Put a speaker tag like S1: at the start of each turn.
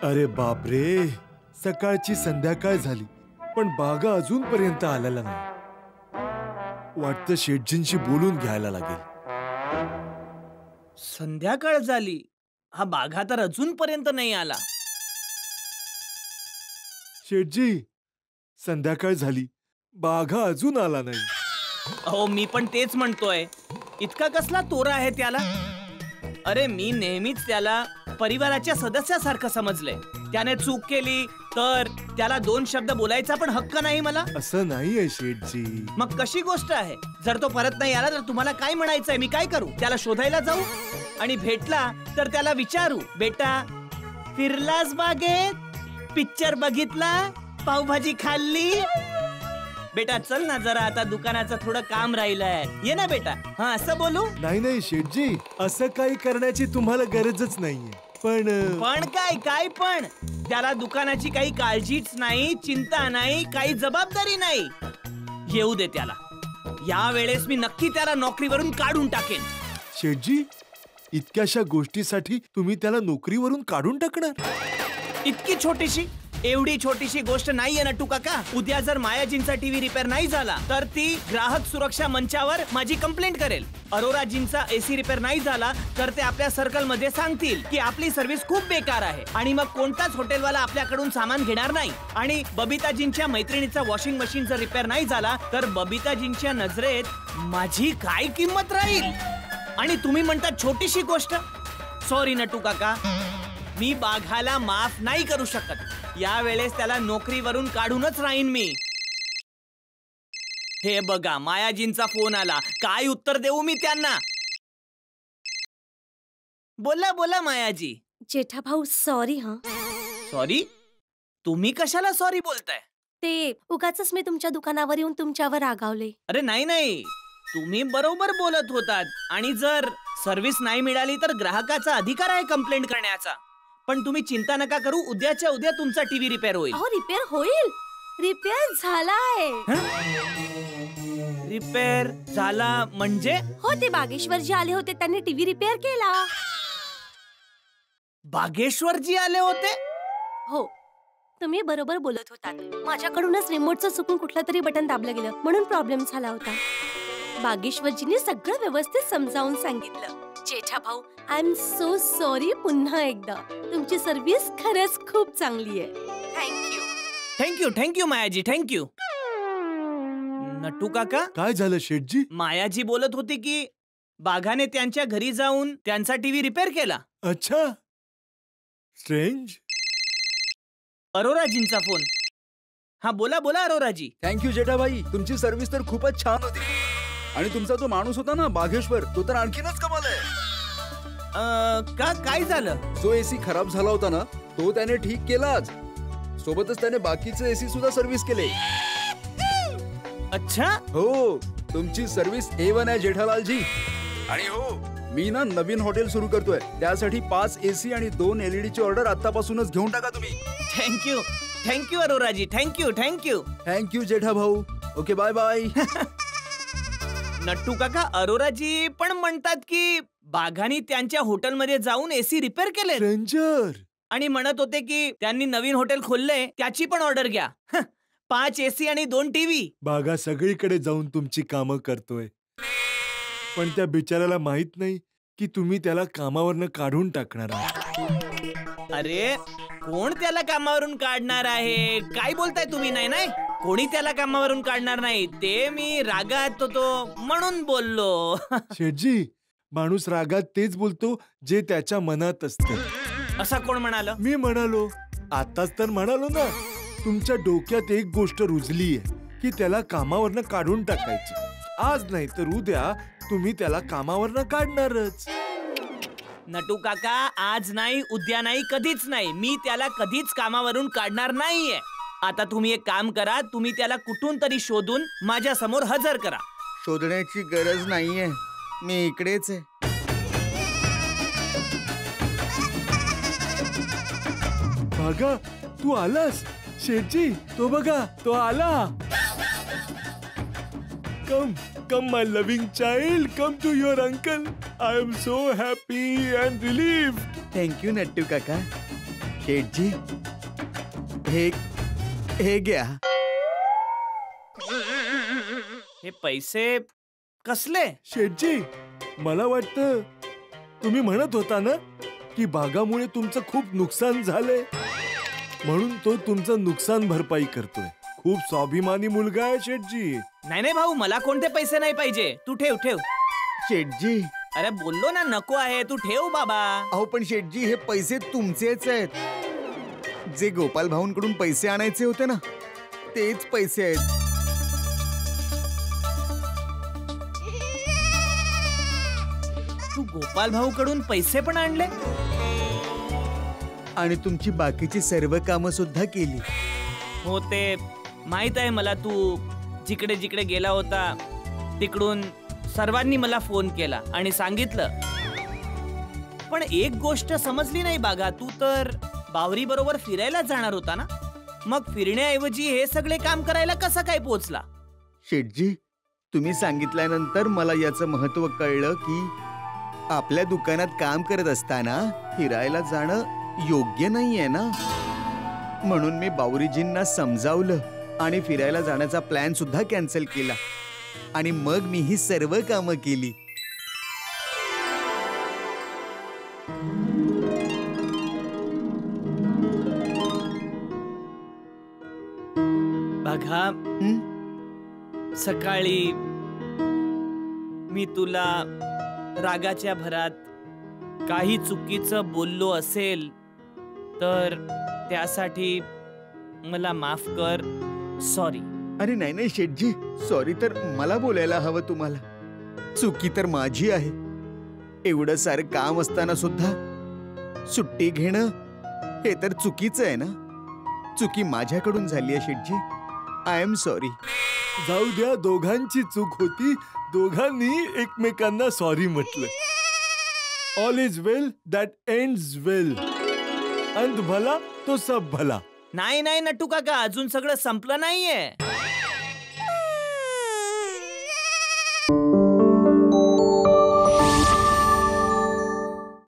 S1: अरे बापरे, सकाळची संध्याकाळ झाली पण बागा अजूनपर्यंत आलेला नाही. वाटतं शेठजींशी बोलून घ्यायला लागेल.
S2: संध्याकाळ झाली, हा बाघा तर अजूनपर्यंत नाही आला.
S1: शेठजी, संध्याकाळ झाली, बाघा अजून आला नाही.
S2: अहो, मी पण तेच म्हणतोय, इतका कसला तोरा आहे त्याला? अरे, मी नेहमीच त्याला परिवाराच्या सदस्यासारखं समजलंय. त्याने चूक केली तर त्याला 2 शब्द बोलायचा पण हक्क नाही मला?
S1: असं नाहीये शेठजी.
S2: मग कशी गोष्ट आहे? जर तो परत नाही आला तर तुम्हाला काय म्हणायचंय? मी काय करू? त्याला शोधायला जाऊ आणि भेटला तर त्याला विचारू, बेटा फिरलास बागेत, पिक्चर बघितला, पावभाजी खाल्ली? बेटा चल ना जरा, आता दुकानाचं थोडं काम राहिलंय, ये ना बेटा. हा, असं बोलू?
S1: नाही शेठजी, असं काही करण्याची तुम्हाला गरजच नाहीये. पण
S2: काय पण? त्याला दुकानाची काही काळजीच नाही, चिंता नाही, काही जबाबदारी नाही. येऊ दे त्याला. या वेळेस मी नक्की त्याला नोकरीवरून काढून टाकेन.
S1: शेठजी, इतक्याशा गोष्टीसाठी तुम्ही त्याला नोकरीवरून काढून टाकणार?
S2: इतकी छोटीशी, एवढी छोटीशी गोष्ट नाहीये नट्टू काका. उद्या जर मायाजींचा टीव्ही रिपेअर नाही झाला तर ती ग्राहक सुरक्षा मंचावर माझी कंप्लेंट करेल. अरोराजींचा एसी रिपेअर नाही झाला तर ते आपल्या सर्कल मध्ये सांगतील की आपली सर्व्हिस खूप बेकार आहे आणि मग कोणताच हॉटेलवाला आपल्याकडून सामान घेणार नाही. आणि बबिताजींच्या मैत्रिणीचा वॉशिंग मशीन जर रिपेअर नाही झाला तर बबिताजींच्या नजरेत माझी काय किंमत राहील? आणि तुम्ही म्हणता छोटीशी गोष्ट? सॉरी नट्टू काका, मी बाघाला माफ नाही करू शकत. या वेळेस त्याला नोकरीवरून काढूनच राहीन मी. हे बघा, मायाजींचा फोन आला. काय उत्तर देऊ मी त्यांना? बोला बोला मायाजी.
S3: जेठा भाऊ, सॉरी.
S2: सॉरी? तुम्ही कशाला सॉरी बोलताय?
S3: ते उगाचच मी तुमच्या दुकानावर येऊन तुमच्यावर रागावले.
S2: अरे नाही, तुम्ही बरोबर बोलत होतात. आणि जर सर्व्हिस नाही मिळाली तर ग्राहकाचा अधिकार आहे कंप्लेंट करण्याचा. पण तुम्ही चिंता नका करू, उद्याच्या उद्या तुमचा टीव्ही रिपेअर होईल.
S3: अहो, रिपेअर होईल? रिपेअर झालाय.
S2: रिपेअर झाला म्हणजे?
S3: हो, ते बागेश्वरजी आले होते, त्यांनी टीव्ही रिपेअर केला.
S2: बागेश्वरजी आले होते?
S3: हो, तुम्ही बरोबर बोलत होतात. माझ्याकडूनच रिमोटचं चुकून कुठलं तरी बटन दाबलं गेलं म्हणून प्रॉब्लेम झाला होता. बागेश्वरजीने सगळं व्यवस्थित समजावून सांगितलं. जेठा भाऊ, आय एम सो सॉरी. पुन्हा एकदा तुमची सर्व्हिस खरंच खूप चांगली आहे.
S2: Thank you मायाजी, thank you. नट्टू काका,
S1: काय झालं शेठजी?
S2: मायाजी बोलत होती की बाघाने त्यांच्या घरी जाऊन त्यांचा टीव्ही रिपेअर केला.
S1: अच्छा, स्ट्रेंज.
S2: अरोराजींचा फोन. हा, बोला बोला अरोराजी.
S4: थँक्यू जेठाभाई, तुमची सर्व्हिस तर खूपच छान होती. आणि तुमचा जो माणूस होता ना बागेश्वर, तो तर आणखीनच कमाल आहे.
S2: काय झालं?
S4: जो एसी खराब झाला होता ना, तो त्याने ठीक केलाच. सोबतच त्याने बाकीचे एसी सुद्धा सर्व्हिस केले.
S2: अच्छा.
S4: हो, तुमची सर्व्हिस A1 आहे जेठालालजी. आणि हो, मी ना नवीन हॉटेल सुरू करतोय. त्यासाठी 5 एसी आणि 2 LED ची ऑर्डर आतापासूनच घेऊन टाका तुम्ही.
S2: थँक्यू अरोराजी, थँक्यू
S4: जेठा भाऊ. Okay, bye bye.
S2: नट्टू काका, अरोराजी पण म्हणतात की बाघानी त्यांच्या हॉटेलमध्ये जाऊन एसी रिपेअर केले.
S1: रेंजर.
S2: आणि म्हणत होते की त्यांनी नवीन हॉटेल खोलले, त्याची पण ऑर्डर घ्या. 5 एसी आणि 2 टीव्ही.
S1: बागा सगळीकडे जाऊन तुमची कामं करतोय, पण त्या बिचाराला माहित नाही की तुम्ही त्याला कामावरनं काढून टाकणार आहात.
S2: अरे, कोण त्याला कामावरून काढणार आहे? काय बोलताय तुम्ही? नाही, कोणी त्याला कामावरून काढणार नाही. ते मी रागात होतो म्हणून बोललो.
S1: शेठजी, माणूस रागात तेच बोलतो जे त्याच्या मनात असतं.
S2: असा कोण म्हणाल?
S1: मी म्हणालो. आताच तर म्हणालो ना. तुमच्या डोक्यात एक गोष्ट रुजलीये की त्याला कामावरनं काढून टाकायची. आज नाही तर उद्या तुम्ही त्याला कामावरनं काढणारच.
S2: नटू काका, आज नाही, उद्या नाही, कधीच नाही. मी त्याला कधीच कामावरून काढणार नाहीये. आता तुम्ही एक काम करा, तुम्ही त्याला कुठून तरी शोधून माझ्या समोर हजर करा.
S5: शोधण्याची गरज नाहीये, मी इकडेच आहे.
S1: बागा, तू आलास? शेठजी, तो बघा, तो आला. Come my loving child, come to your uncle. I am so happy and relieved.
S5: Thank you Nattu काका. शेठजी, हे हे घ्या.
S2: हे पैसे कसले?
S1: शेठजी, मला वाटतं तुम्ही म्हणत होता ना की बागामुळे तुमचं खूप नुकसान झालंय, म्हणून तो तुमचं नुकसान भरपाई करतोय. खूप स्वाभिमानी मुलगा आहे शेठजी.
S2: नाही नाही भाऊ, मला कोणते पैसे नाही पाहिजे. तू ठेव ठेव.
S5: शेठजी,
S2: अरे बोललो ना नको आहे, तू ठेव बाबा.
S5: अहो पण शेठजी, हे पैसे तुमचेच आहेत. जे गोपाल भाऊंकडून पैसे आणायचे होते ना, तेच पैसे आहेत.
S2: तू गोपाल भाऊ कडून पैसे पण आणले?
S5: आणि तुमची बाकीची सर्व कामं सुद्धा केली.
S2: हो ते माहित आहे मला. तू जिकडे जिकडे गेला होता तिकडून सर्वांनी मला फोन केला आणि सांगितलं. पण एक गोष्ट समजली नाही बागा, तू तर बावरी बरोबर फिरायला जाणार होता ना, मग फिरण्याऐवजी हे सगळे काम करायला कसा काय पोहोचला?
S5: शेठजी, तुम्ही सांगितल्यानंतर मला याचं महत्व कळलं की आपल्या दुकानात काम करत असताना फिरायला जाणं योग्य नाहीये ना. म्हणून मी बावरीजींना समजावलं आणि फिरायला जाण्याचा प्लॅन सुद्धा कॅन्सल केला. आणि मग मी ही सर्व कामं केली.
S2: बघा,
S5: हं?
S2: सकाळी मी तुला रागाच्या भरात काही चुकीचं बोललो असेल तर त्यासाठी मला माफ कर. सॉरी.
S5: अरे नाही नाही शेठजी, सॉरी तर मला बोलायला हवं तुम्हाला. चुकी तर माझी आहे. एवढं सारं काम असताना सुद्धा सुट्टी घेणं हे तर चुकीचं आहे ना. चुकी माझ्याकडून झाली आहे शेठजी. I am sorry.
S1: जाऊ द्या, दोघांची चूक होती. दोघांनी एकमेकांना सॉरी म्हटलं. All is well that ends well. अंत भला तो सब भला.
S2: नाही नाही नटू काका, अजून सगळं संपलं नाहीये.